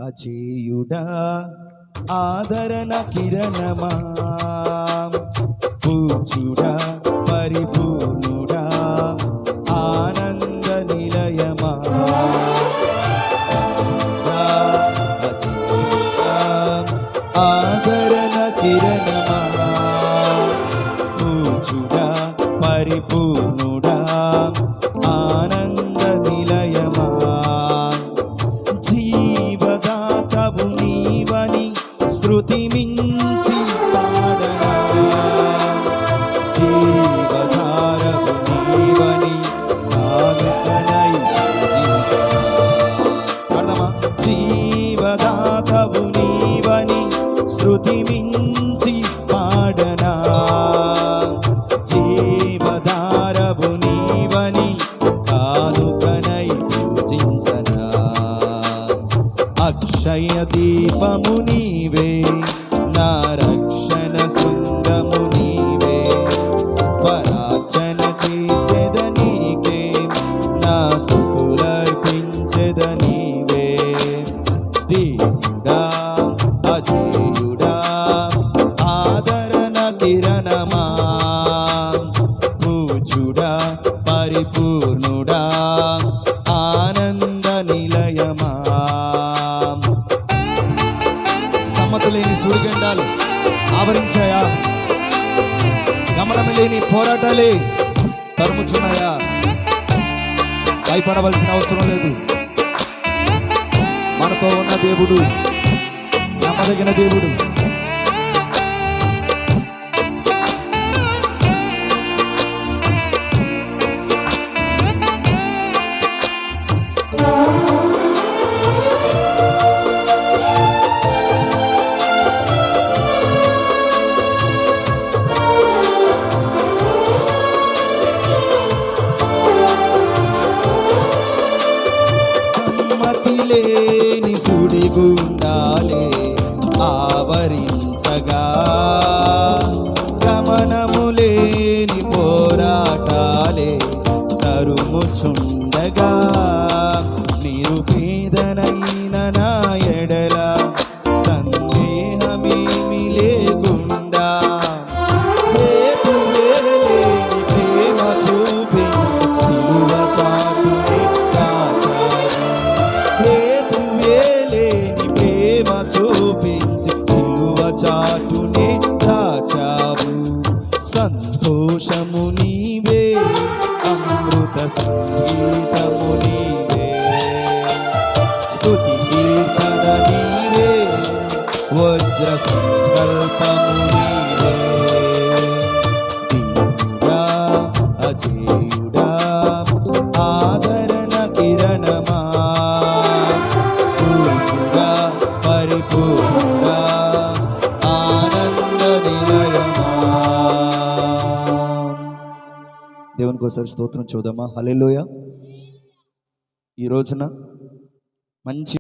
అజేయుడా ఆదరణ కిరణమా, పూజ్యుడా పరిపూర్ణుడా ఆనంద నిలయమా, అజేయుడా ఆదరణ కిరణమా, పూజ్యుడా పరిపూర్ణుడా ఆనంద నిలయమా, జీవదాతవు నీవని శృతి మించి పాడనా, జీవధారవు నీవని కానుకనై పూజించనా, జీవదాతవు నీవని శృతి మించి పాడనా, జీవధారవు నీవని కానుకనై పూజించనా, అక్షయ దీపము నీవే నా రక్షణ శృంగము నీవే, స్వరార్చన చేసేద నీకే నా స్తుతులర్పించెద నీవే, దేవుడా అజేయుడా ఆదరణ కిరణమా, పూజ్యుడా పరిపూర్ణుడా ఆనంద నిలయమా, సమ్మతులేని సూర్యగండాలు ఆవరించాయా, గమనం లేని పోరాటాలే తరుముచున్నాయా, భయపడవలసిన అవసరం లేదు. మనతో ఉన్న దేవుడు నమ్మదగిన దేవుడు. లేని సుడిగుండాలే ఆవరించగా, గమనము లేని పోరాటాలే తరుముచుండగా, నిరుపేదనైన నా ఎడల సందేహమేమి లేకుండా, లేని ప్రేమ చూపించి సిలువ చాటునే కాచావు, లేని ప్రేమ చూపించి సిలువ చాటునే దాచావు, సంతోషము నీవే అమృత సంగీతము నీవే, స్తుతి కీర్తన నీవే వజ్ర సంకల్పము నీవే, దేవుడా అజేయుడా ఆదరణ కిరణమా, పూజ్యుడా పరిపూర్ణుడా ఆనంద నిలయమా. దేవునికి ఒకసారి స్తోత్రం చూద్దామా. హల్లెలూయా. ఈ రోజున మంచి